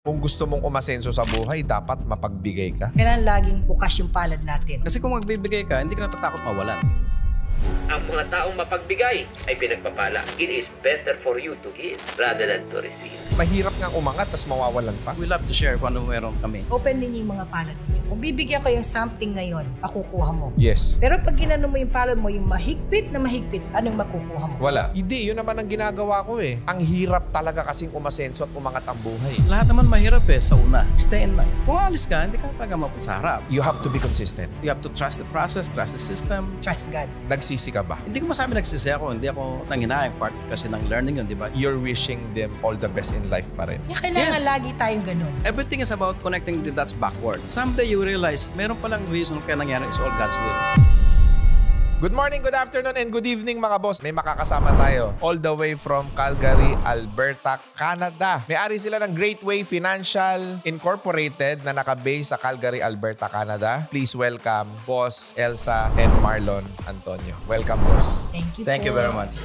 Kung gusto mong umasenso sa buhay, dapat mapagbigay ka. Kailangan laging bukas yung palad natin. Kasi kung magbibigay ka, hindi ka natatakot mawalan. Ang mga taong mapagbigay ay pinagpapala. It is better for you to give rather than to receive. Mahirap nga umangat, tas mawawalan pa. We love to share kung ano meron kami. Open ninyo yung mga palad ninyo. Kung bibigyan ko yung something ngayon, makukuha mo. Yes. Pero pag ginano mo yung palad mo, yung mahigpit na mahigpit, anong makukuha mo? Wala. Hindi, yun naman ang ginagawa ko eh. Ang hirap talaga kasing umasenso at umangat ang buhay. Lahat naman mahirap sa una. Stay in line. Kung alis ka, hindi ka talaga mapunta sa harap. You have to be consistent. You have to trust the process, trust the system. Trust God. Nagsisi ka ba? Hindi ko masabi nagsisi ako. Hindi ako nanginayang part kasi ng learning yun, di ba? You're wishing them all the best in life pa rin. Kailangan Yes. lagi tayong ganun. Everything is about connecting the dots backward. Someday you realize, meron palang reason kaya nangyari is all God's will. Good morning, good afternoon, and good evening mga boss. May makakasama tayo all the way from Calgary, Alberta, Canada. May-ari sila ng Great Way Financial Incorporated na nakabase sa Calgary, Alberta, Canada. Please welcome Boss Elsa and Marlon Antonio. Welcome, boss. Thank you Thank you very much.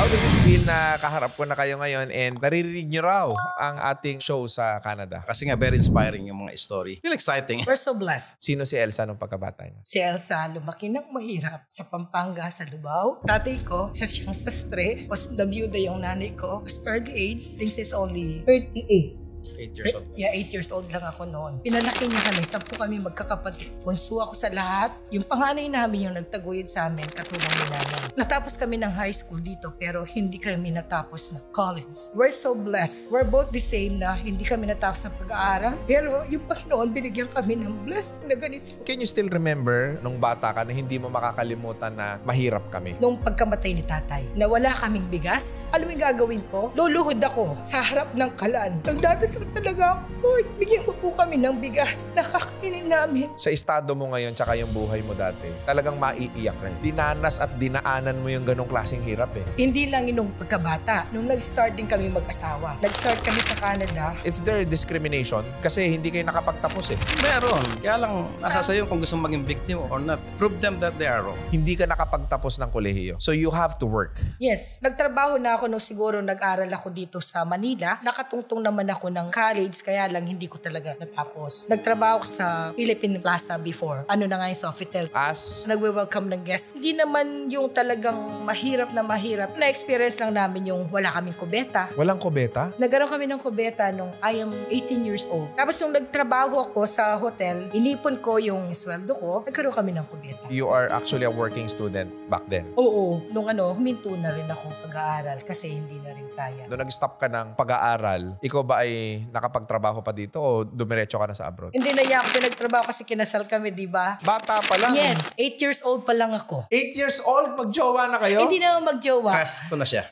How does it feel na kaharap ko na kayo ngayon and naririnig nyo raw ang ating show sa Canada? Kasi nga very inspiring yung mga story. Feel exciting. We're so blessed. Sino si Elsa nung pagkabata niya? Si Elsa, lumaki ng mahirap sa Pampanga, sa Lubao. Tatay ko, isa siyang sastre. Was nabiyuda yung nanay ko. Was early age. This is only 38. 8 years old. Yeah, 8 years old lang ako noon. Pinalaki niya kami. 10 kami magkakapatid. Bunso ako sa lahat. Yung panganay namin yung nagtaguyod sa amin, katulong ni nanay. Natapos kami ng high school dito, pero hindi kami natapos na college. We're so blessed. We're both the same na hindi kami natapos ng pag-aaral. Pero yung Panginoon, binigyan kami ng blessing na ganito. Can you still remember nung bata ka na hindi mo makakalimutan na mahirap kami? Nung pagkamatay ni tatay, na wala kaming bigas, alam mo yung gagawin ko? Luluhod ako sa harap ng kalan. Nagdadasal talaga ako, Lord, bigyan mo po kami ng bigas na kakainin namin. Sa estado mo ngayon tsaka yung buhay mo dati, talagang maiiyak rin. Dinanas at dinaanan mo yung ganong klaseng hirap eh. Hindi lang yung pagkabata. Nung nag-start din kami mag-asawa. Nag-start kami sa Canada. Is there discrimination? Kasi hindi kayo nakapagtapos eh. Meron. Kaya lang, nasa sa'yo kung gusto maging victim or not. Prove them that they are wrong. Hindi ka nakapagtapos ng kolehiyo. So you have to work. Yes, nagtrabaho na ako nung siguro nag-aral ako dito sa Manila. Nakatungtong naman ako ng college, kaya lang hindi ko talaga natapos. Nagtrabaho ako sa Philippine Plaza before. Ano na nga yung Sofitel. As Nagwe-welcome ng guests. Hindi naman yung talagang mahirap na mahirap. Na-experience lang namin yung wala kaming kubeta. walang kubeta, Nagkaroon kami ng kubeta nung I am 18 years old. Tapos nung nagtrabaho ako sa hotel, inipon ko yung sweldo ko, nagkaroon kami ng kubeta. you are actually a working student back then. Oo, nung huminto na rin akong pag-aaral kasi hindi na rin kaya. Nung nag-stop ka ng pag-aaral, ikaw ba ay nakapagtrabaho pa dito o dumiretso ka na sa abroad? Hindi na niya ako pinagtrabaho kasi kinasal kami, di ba? Bata pa lang. Yes, 8 years old pa lang ako. 8 years old, magjowa na kayo? Hindi naman magjowa. Cast ko na siya.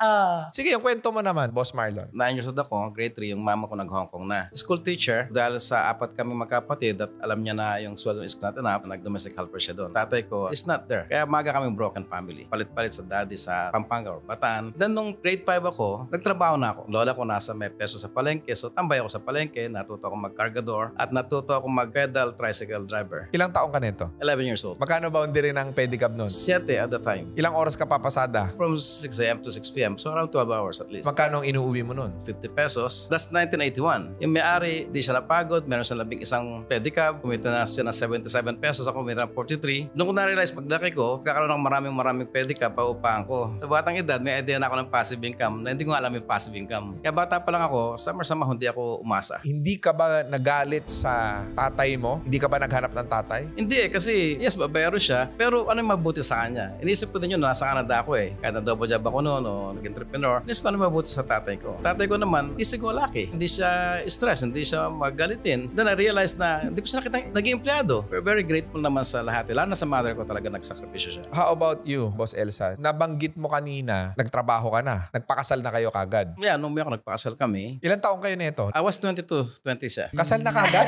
Sige, yung kwento mo naman, Boss Marlon. 9 years old ako, grade 3, yung mama ko nag-Hong Kong na. School teacher, dahil sa 4 kami magkapatid at alam niya na yung sweldo is not enough, nag-domestic helper siya doon. Tatay ko is not there. Kaya maga kaming broken family. Palit-palit sa daddy sa Pampanga or Bataan. Then nung grade 5 ako, nagtrabaho na ako. Lola ko nasa may peso sa palengke, so tambay ako sa palengke, natuto ako mag-cargador at natuto ako mag-pedal tricycle driver. Ilang taong ka nito? 11 years old. Magkano boundary ng pedicab nun? 7 at the time. Ilang oras ka papasada? From 6 a.m. to 6 p.m. So around 12 hours at least. Magkano ang inuuwi mo nun? 50 pesos. That's 1981. Yung may-ari, di siya napagod. Meron siya labing isang pedicab. Kumita na siya ng 77 pesos. Ako kumita ng 43. Noong ko na-realize, paglaki ko, kakaroon ng maraming pedicab pa upahan ko. Sa batang edad, may idea na ako ng passive income na hindi ko alam yung passive income. Kaya bata pa lang ako, sama-sama hindi ako umasa. Hindi ka ba nagalit sa tatay mo? Hindi ka ba naghanap ng tatay? Hindi kasi yes, babayaro siya. Pero ano yung mabuti sa kanya? Inisip ko din yun, nasa Canada ako eh. Kahit na double job ako noon o nag-entrepreneur, inisip ko ano mabuti sa tatay ko. Tatay ko naman, isig ko laki. Hindi siya stress, hindi siya magalitin. Then I realized na hindi ko siya nakita naging empleyado. Pero very grateful naman sa lahat. Lalo na sa mother ko talaga nagsakripisyo siya. How about you, Boss Elsa? Nabanggit mo kanina, nagtrabaho ka na. Nagpakasal na kayo kagad. Yeah, nung may ako nagpakasal kami, Ilang taong kayo nito? I was 22, 20 siya. Kasal na kagad?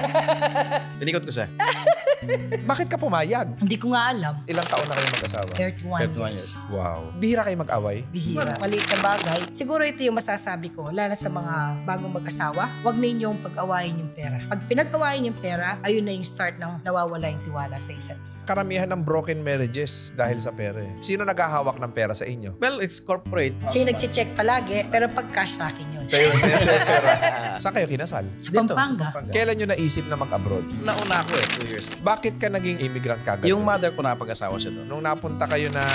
Tinikot ko siya. Bakit ka pumayag? Hindi ko nga alam. Ilang taon na kayo mag-asawa? 31 31 years. Wow. Bihira kayo mag-away? Bihira. Maliit na bagay. Siguro ito yung masasabi ko, lalo sa mga bagong mag-asawa, huwag ninyong pag-awayin yung pera. Pag pinag-awayin yung pera, ayun na yung start ng nawawala yung tiwala sa isa't isa. Karamihan ng broken marriages dahil sa pera eh. Sino naghahawak ng pera sa inyo? Well, it's corporate. Siya yung nagche-check palagi, pero pag cash sa akin yun. Sa'yo yung pera. Saan kayo kinasal? Sa Pampanga. Kailan nyo naisip na mag-abroad? Nauna ako 2 years. Bakit ka naging immigrant kagad? Yung mother ko napag-asawa siya doon. Nung napunta kayo ng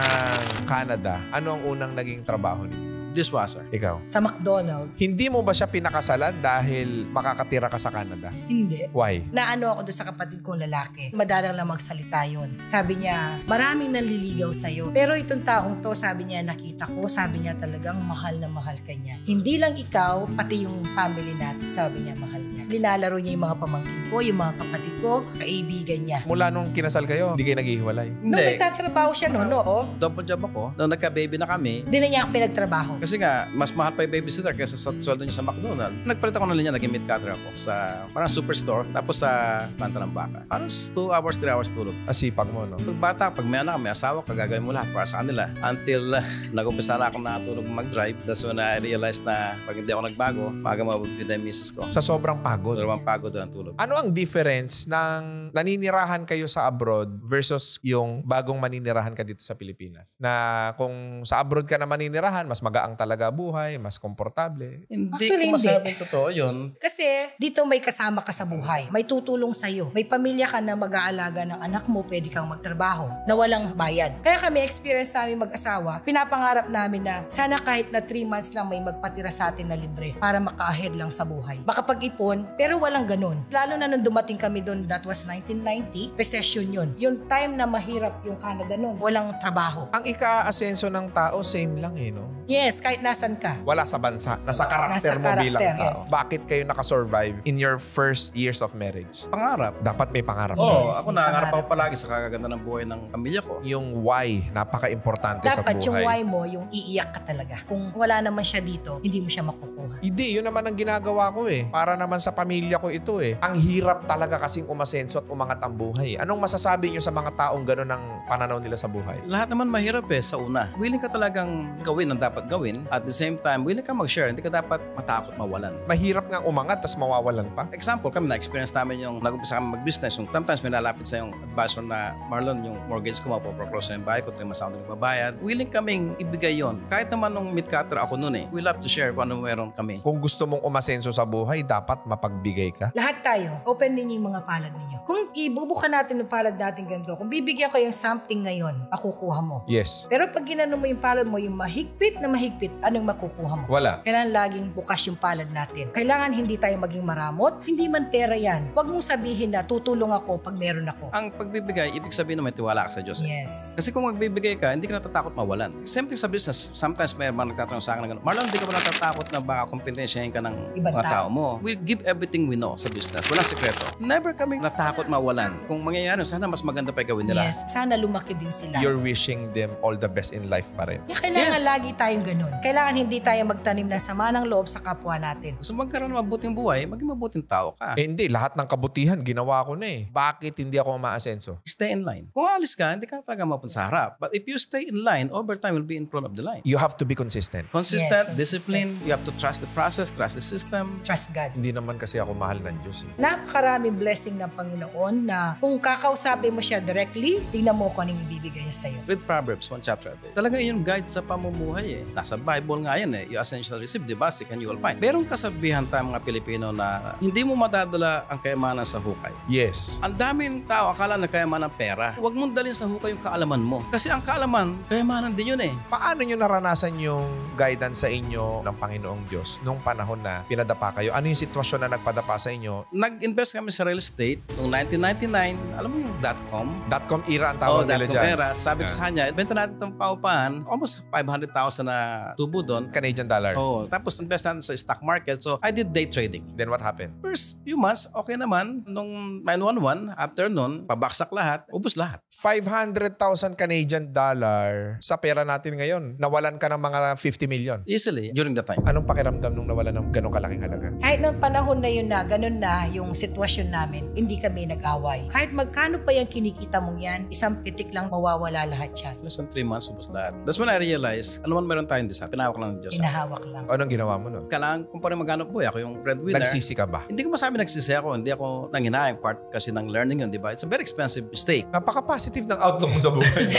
Canada, ano ang unang naging trabaho niyo? Dishwasher. Ikaw? Sa McDonald's, Hindi mo ba siya pinakasalan dahil makakatira ka sa Canada? hindi. Why? Naano ako doon sa kapatid kong lalaki. Madalang lang magsalita yun. Sabi niya, maraming nanliligaw sa'yo. Pero itong taong to, sabi niya, nakita ko, sabi niya talagang mahal na mahal ka niya. Hindi lang ikaw, pati yung family natin, sabi niya, mahal niya. Linalaro niya yung mga pamangkin ko, yung mga kapatid ko, kaibigan niya. Mula nung kinasal kayo, hindi kayo naghihiwalay. Nung nagtatrabaho siya noon, oo, Double job ako. Nung nagka-baby na kami, hindi na niya ako pinagtrabaho. kasi nga, mas mahal pa yung babysitter kaysa sa sweldo niya sa McDonald's. Nagpalit ako ng linya, naging meat cutter ako sa parang superstore, tapos sa planta ng baka. Parang 2 hours, 3 hours tulog. Asipag mo, no? Pag bata, pag may anak, may asawa, kagagawin mo lahat para sa kanila. Until nag-umpisa na ako natulog mag-drive. That's when I realized na pag hindi ako nagbago, maaga mabubid na yung misis ko. Sa sobrang pagod. Sobrang pagod ang tulog. Ano ang difference ng naninirahan kayo sa abroad versus yung bagong maninirahan ka dito sa Pilipinas? Na kung sa abroad ka na maninirahan, mas magaang talaga buhay, mas komportable. Hindi Actually, ko masabing totoo yun. Kasi dito may kasama ka sa buhay. May tutulong sa'yo. May pamilya ka na mag-aalaga ng anak mo, pwede kang magtrabaho na walang bayad. Kaya kami, experience namin mag-asawa, pinapangarap namin na sana kahit na 3 months lang may magpatira sa atin na libre para maka-ahead lang sa buhay. Makapag-ipon, pero walang ganun. Lalo na nung dumating kami doon, that was 1990, recession yun. Yung time na mahirap yung Canada noon, walang trabaho. Ang ika-asenso ng tao, same lang eh, no? Yes, kahit nasan ka. Wala sa bansa. Nasa karakter Nasa mo bilang karakter, tao. yes. Bakit kayo nakasurvive in your first years of marriage? Pangarap. Dapat may pangarap. Oo, Yes, ako may nangangarap pangarap. ako palagi sa kagaganda ng buhay ng pamilya ko. Yung why, napaka-importante sa Dapat yung buhay. why mo, yung iiyak ka talaga. Kung wala naman siya dito, hindi mo siya makukuha. Hindi, yun naman ang ginagawa ko eh. Para naman sa pamilya ko ito eh. Ang hirap talaga kasing umasenso at umangat ang buhay. Anong masasabi nyo sa mga taong gano'n ang pananaw nila sa buhay? Lahat naman mahirap sa una. Willing ka talagang gawin ang dapat gawin. At the same time, willing ka mag-share. Hindi ka dapat matakot mawalan. Mahirap nga umangat tas mawawalan pa. Example, kami na-experience namin yung nag-umpisa kami mag-business. Yung sometimes may lalapit sa yung advisor na, Marlon, yung mortgage ko, mapoproclose na yung bahay ko, 3 months ako nagbabayad. Willing kaming ibigay yon. Kahit naman nung meat cutter ako noon we love to share kung ano meron kami. Kung gusto mong umasenso sa buhay, dapat mapagbigay ka. Lahat tayo, open din yung mga palad ninyo. Kung ibubuka natin yung palad natin ganito, kung bibigyan ko yung something ngayon, makukuha mo. Yes. Pero pag ginano mo yung palad mo, yung mahigpit na mahigpit, anong makukuha mo? Wala. Kailangan laging bukas yung palad natin. Kailangan hindi tayo maging maramot, hindi man pera yan. Huwag mong sabihin na tutulong ako pag meron ako. Ang pagbibigay, ibig sabihin na may tiwala ka sa Diyos. Yes. Kasi kung magbibigay ka, hindi ka natatakot mawalan. Same thing sa business. Sometimes may mga nagtatanong sa akin na gano'n, Marlon, hindi ka ba natatakot na baka kompetensyahin ka ng Ibang mga tao tao. mo? We give everything we know sa business. Walang sekreto. Never kami natakot mawalan. Kung mangyayari, sana mas maganda pa gawin nila. Yes. Sana lumaki din sila. You're wishing them all the best in life pa rin. Kailangan Yes. lagi tayong ganun. Kailangan hindi tayo magtanim ng sama ng loob sa kapwa natin. Gusto magkaroon ng mabuting buhay, maging mabuting tao ka. Eh hindi, lahat ng kabutihan ginawa ko na eh. Bakit hindi ako umaasenso? Stay in line. Kung alis ka, hindi ka talaga mapunta sa harap. But if you stay in line, over time, you'll be in front of the line. You have to be consistent. Consistent, Yes, consistent. discipline, you have to trust the process, trust the system. Trust God. Hindi naman kasi ako mahal ng Diyos eh. Napakaraming blessing ng Panginoon na kung kakausapin mo siya directly, tingnan mo kung anong ibibigay niya sa'yo. Read Proverbs, 1 chapter a day. Talaga yung guide sa pamumuhay Nasa Bible nga yan You essentially receive, di ba? Seek and you will find. Merong kasabihan tayo mga Pilipino na hindi mo madadala ang kayamanan sa hukay. Yes. Ang daming tao akala na kayamanan ng pera. Huwag mong dalhin sa hukay yung kaalaman mo. Kasi ang kaalaman, kayamanan din yun Paano nyo naranasan yung guidance sa inyo ng Panginoong Diyos nung panahon na pinadapa kayo? Ano yung sitwasyon na nagpadapa sa inyo? Nag-invest kami sa real estate noong 1999. Alam mo yung .com? .com era ang tawag nila .com dyan. era. Sabi ko sa kanya, benta natin itong paupahan. Almost 500,000 na tubo doon. Canadian dollar. Tapos invest natin sa stock market. So, I did day trading. Then what happened? First few months, okay naman. Nung 911, after nun, pabaksak lahat, ubos lahat. 500,000 Canadian dollar sa pera natin ngayon. Nawalan ka ng mga 50 million. Easily, during that time. Anong pakiramdam pakiramdam nung nawala ng ganong kalaking halaga? Kahit noong panahon na yun na, ganun na yung sitwasyon namin, hindi kami nag-away. Kahit magkano pa yung kinikita mong yan, isang pitik lang mawawala lahat yan. Less than 3 months, ubos lahat. That's when I realized, ano man meron tayong design, pinahawak lang ng Diyos. Pinahawak lang. Anong ginawa mo nun? Kailangan kung paano maghanap buhay. Ako yung breadwinner. Nagsisi ka ba? Hindi ko masabi nagsisi ako. Hindi ako nanginayang part kasi ng learning yun, di ba? It's a very expensive mistake. Napaka-positive ng outlook mo sa buhay.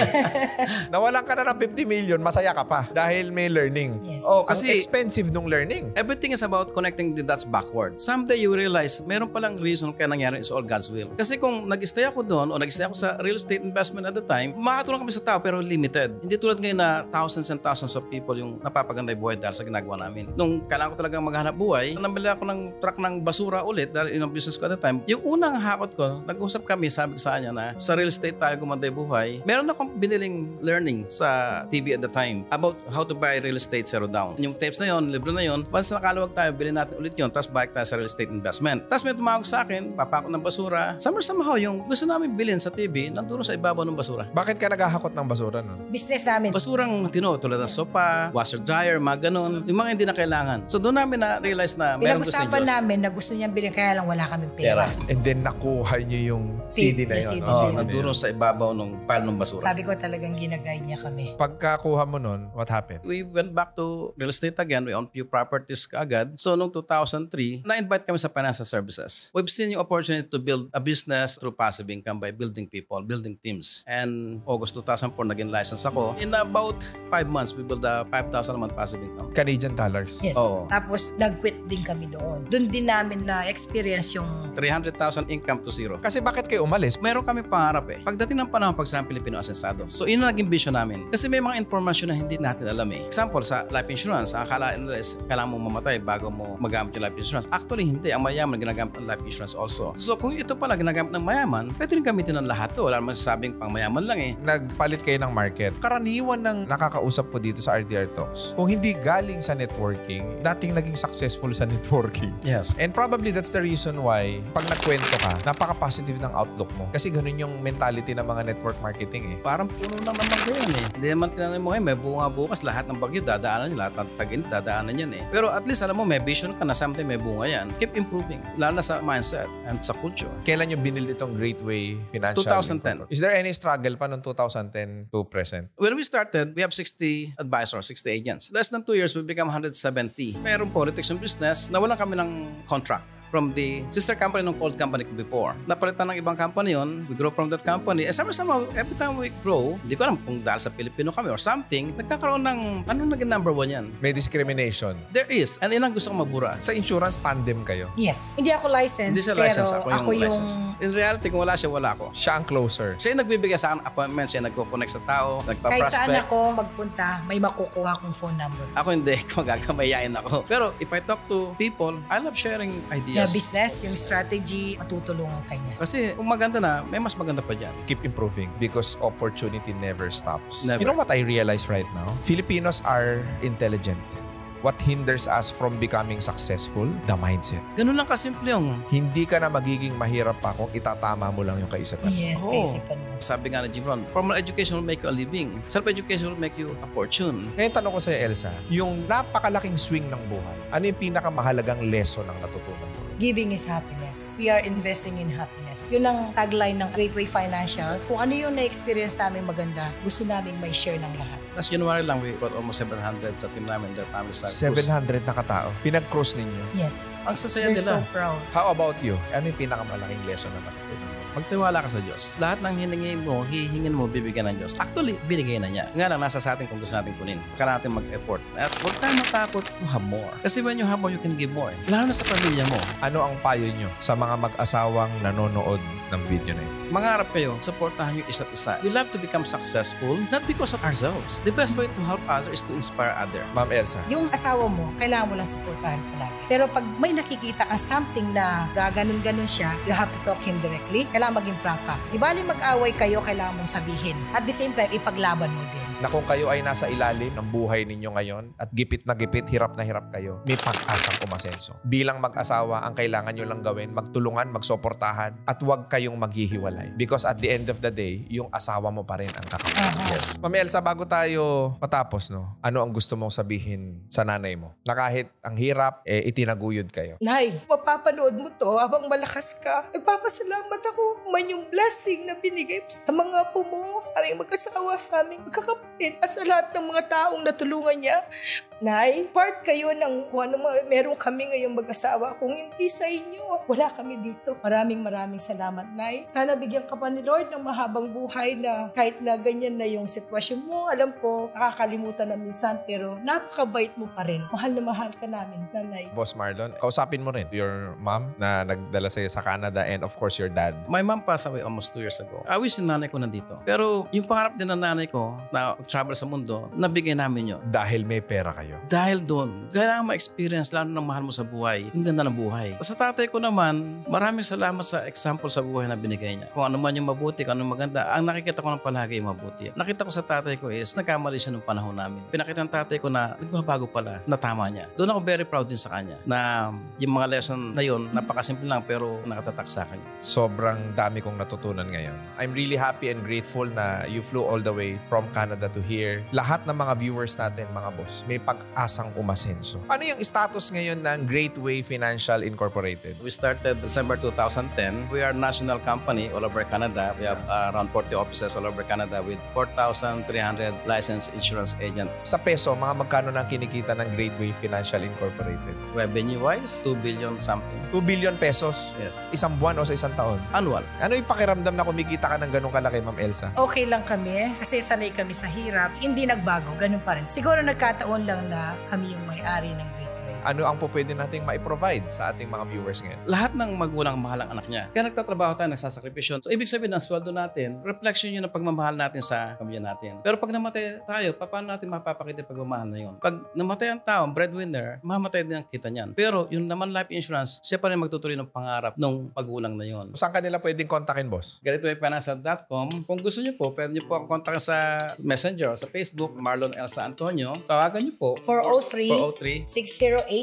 Nawalan ka na ng 50 million, masaya ka pa dahil may learning. Yes. Oh, Ang kasi expensive nung learning. everything is about connecting the dots backward. Someday you realize, meron palang reason kaya nangyari, is all God's will. Kasi kung nag-stay ako doon o nag-stay ako sa real estate investment at the time, makatulong kami sa tao pero limited. Hindi tulad ngayon na thousands and thousands of people yung napapaganda yung buhay dahil sa ginagawa namin. Nung kailangan ko talagang maghanap buhay, namili ako ng truck ng basura ulit dahil in business ko at the time. Yung unang hakot ko, nag-usap kami, sabi ko sa kanya na sa real estate tayo gumanda yung buhay. Meron akong biniling learning sa TV at the time about how to buy real estate zero down. Yung tapes na yon, libro na yon, once nakaluwag tayo, bilhin natin ulit yon, tapos balik tayo sa real estate investment. Tapos may tumawag sa akin, papako ng basura. Somehow yung gusto namin bilhin sa TV, nanduro sa ibabaw ng basura. Bakit ka naghahakot ng basura nun? Business namin. Basurang tulad ng sopa, washer dryer, mga ganun. Yung mga hindi na kailangan. So doon namin na-realize na meron gusto ni Pinag-usapan Diyos. namin na gusto niyang bilhin kaya lang wala kaming pera. And then nakuha niyo yung CD na yun. CD. Oo, nanduro sa ibabaw ng pile ng basura. Sabi ko talagang ginagay niya kami. Pagkakuha mo nun, what happened? We went back to real estate again. We owned few properties agad. So, noong 2003, na-invite kami sa financial services. We've seen yung opportunity to build a business through passive income by building people, building teams. And August 2004, naging license ako. In about 5 months, we built a 5,000 a month passive income. Canadian dollars. Yes. Oo. Tapos nag-quit din kami doon. Doon din namin na-experience yung 300,000 income to zero. Kasi bakit kayo umalis? Meron kami pangarap eh. Pagdating ng panahon, pag sila Pilipino asensado. So, yun ang naging vision namin. Kasi may mga informasyon na hindi natin alam eh. Example, sa life insurance, ang akala nila is kailangan mo mamatay bago mo magamit yung life insurance. Actually, hindi. Ang mayaman ginagamit ng life insurance also. So, kung ito pala ginagamit ng mayaman, pwede rin gamitin ng lahat to. Wala naman sasabing pang mayaman lang eh. Nagpalit kayo ng market. Karaniwan ng nakakausap ko dito sa RDR Talks, kung hindi galing sa networking, dating naging successful sa networking. Yes. And probably that's the reason why pag nagkwento ka, napaka-positive ng outlook mo. Kasi ganun yung mentality ng mga network marketing eh. Parang puno lang naman ganyan eh. Hindi naman tinanong mo may bunga bukas, lahat ng bagyo dadaanan nyo, lahat ng tag-init dadaanan yan eh. Pero at least alam mo, may vision ka na someday may bunga yan. Keep improving. Lalo na sa mindset and sa culture. Kailan nyo binili itong Great Way Financial? 2010. Is there any struggle pa noong 2010 to present? When we started, we have 60 advisors, 60 agents. Less than 2 years, we become 170. Mayroong politics ng business, nawalan kami ng contract from the sister company ng old company ko before. Napalitan ng ibang company yon, we grow from that company. And somehow, every time we grow, hindi ko alam kung dahil sa Pilipino kami or something, nagkakaroon ng, anong naging number 1 yan? May discrimination. There is. And yun ang gusto kong mabura. Sa insurance, tandem kayo. yes. Hindi ako licensed, Hindi siya pero license, ako yung license. In reality, kung wala siya, wala ako. Siya ang closer. Siya yung nagbibigay sa akin appointments, siya nagko-connect sa tao, kahit saan nagpa-prospect. ako magpunta, may makukuha akong phone number. Ako hindi, magagamayain ako. Pero if I talk to people, I love sharing Na ideas. business, yung strategy, matutulungan kanya. Kasi kung maganda na, may mas maganda pa dyan. Keep improving because opportunity never stops. Never. You know what I realize right now? Filipinos are intelligent. What hinders us from becoming successful? The mindset. Ganun lang kasimple yung Hindi ka na magiging mahirap pa kung itatama mo lang yung kaisipan. Yes, Oo. kaisipan mo. sabi nga ni Jim Rohn, formal education will make you a living. Self-education will make you a fortune. Ngayon tanong ko sa'yo, Elsa, yung napakalaking swing ng buhay, ano yung pinakamahalagang lesson ang natutunan mo? Giving is happiness. We are investing in happiness. Yun ang tagline ng Great Way Financial. Kung ano yung na-experience namin maganda, gusto namin may share ng lahat. Last January lang, we brought almost 700 sa team namin, their families. 700 na katao. Pinag-cross ninyo. Yes. Ang sasaya We're nila. so proud. How about you? Ano yung pinakamalaking lesson na natutunan mo? Magtiwala ka sa Diyos. Lahat ng hiningi mo, hihingin mo, bibigyan ng Diyos. Actually, binigay na niya. Nga lang, nasa sa atin kung gusto natin kunin. Kaya natin mag-effort. At huwag tayo matakot to have more. Kasi when you have more, you can give more. Lalo na sa pamilya mo. Ano ang payo nyo sa mga mag-asawang nanonood ng video na yun? Mangarap kayo, supportahan yung isa't isa. We love to become successful, not because of ourselves. The best way to help others is to inspire others. Ma'am Elsa, Yung asawa mo, kailangan mo lang supportahan palagi. Pero pag may nakikita kang something na gaganon-ganon siya, you have to talk him directly. Kailangan maging frank ka. Di bali mag-away kayo, kailangan mong sabihin. At the same time, ipaglaban mo din. na kung kayo ay nasa ilalim ng buhay ninyo ngayon at gipit na gipit, hirap na hirap kayo, may pag-asang umasenso. Bilang mag-asawa, ang kailangan nyo lang gawin, magtulungan, magsuportahan, at huwag kayong maghihiwalay. Because at the end of the day, yung asawa mo pa rin ang kakapatid. Yes. Ma'am Elsa, bago tayo matapos, no, ano ang gusto mong sabihin sa nanay mo? Na kahit ang hirap, itinaguyod kayo. Nay, mapapanood mo to habang malakas ka. Nagpapasalamat ako man yung blessing na binigay sa mga apo mo, sa aming mag-asawa, sa aming magkakapatid, at sa lahat ng mga taong natulungan niya. Nay, part kayo ng kung ano meron kami ngayong mag-asawa. Kung hindi sa inyo, wala kami dito. Maraming salamat, Nay. Sana bigyan ka pa ni Lord ng mahabang buhay na kahit na ganyan na yung sitwasyon mo. Alam ko, nakakalimutan na minsan, pero napakabait mo pa rin. Mahal na mahal ka namin, Nanay. Boss Marlon, kausapin mo rin your mom na nagdala sa'yo sa Canada and of course your dad. My mom passed away almost 2 years ago. I wish yung nanay ko nandito. Pero yung pangarap din ng nanay ko na travel sa mundo, nabigay namin yun. Dahil may pera kayo. Dahil doon, kailangan ma-experience lalo ng mahal mo sa buhay, yung ganda ng buhay. Sa tatay ko naman, maraming salamat sa example sa buhay na binigay niya. Kung ano man yung mabuti, kung ano maganda, ang nakikita ko ng palagi yung mabuti. Nakita ko sa tatay ko is, nagkamali siya nung panahon namin. Pinakita ng tatay ko na nagbabago pala, na tama niya. Doon ako very proud din sa kanya na yung mga lesson na yun, napakasimple lang pero nakatatak sa akin. Sobrang dami kong natutunan ngayon. I'm really happy and grateful na you flew all the way from Canada to here. Lahat ng mga viewers natin, mga boss, may pag-asang umasenso. Ano yung status ngayon ng Great Way Financial Incorporated? We started December 2010. We are a national company all over Canada. We have around 40 offices all over Canada with 4,300 licensed insurance agents. Sa peso, mga magkano na kinikita ng Great Way Financial Incorporated? Revenue-wise, 2 billion something. 2 billion pesos? Yes. Isang buwan o sa isang taon? Annual. Ano yung pakiramdam na kumikita ka ng ganong kalaki, Ma'am Elsa? Okay lang kami kasi sanay kami sa hirap. Hindi nagbago, ganun pa rin. Siguro nagkataon lang na kami yung may-ari ng Great Way. Ano ang po pwede nating ma-provide sa ating mga viewers ngayon? Lahat ng magulang mahal ang anak niya. Kaya nagtatrabaho tayo, nagsasakripisyon. So, ibig sabihin ng sweldo natin, reflection yun ng pagmamahal natin sa pamilya natin. Pero pag namatay tayo, paano natin mapapakita yung pagmamahal na yun? Pag namatay ang tao, breadwinner, mamatay din ang kita niyan. Pero yung naman life insurance, siya pa rin magtutuloy ng pangarap ng magulang na yun. Saan kanila pwedeng kontakin, boss? GanitoWayFinancial.com. Kung gusto niyo po, pwede niyo po akong kontakin sa Messenger, sa Facebook, Marlon Elsa Antonio. Tawagan niyo po. 403-608-0996.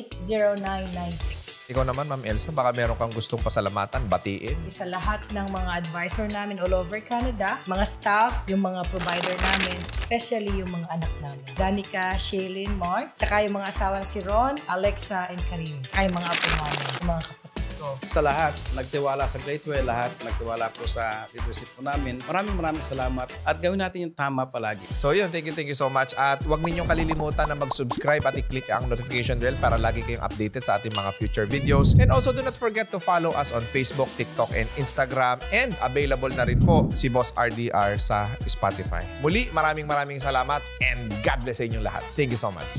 Ikaw naman, Ma'am Elsa, baka meron kang gustong pasalamatan, batiin. Sa lahat ng mga advisor namin all over Canada, mga staff, yung mga provider namin, especially yung mga anak namin. Danica, Shailene, Mark, tsaka yung mga asawa si Ron, Alexa, and Karim. Ay mga apo namin, yung mga kapatid ko. Sa lahat, nagtiwala sa Great Way, lahat nagtiwala po sa leadership po namin. Maraming salamat at gawin natin yung tama palagi. So yun, thank you so much. At huwag ninyong kalilimutan na mag-subscribe at i-click ang notification bell para lagi kayong updated sa ating mga future videos. And also do not forget to follow us on Facebook, TikTok, and Instagram. And available na rin po si Boss RDR sa Spotify. Muli, maraming salamat and God bless sa inyong lahat. Thank you so much.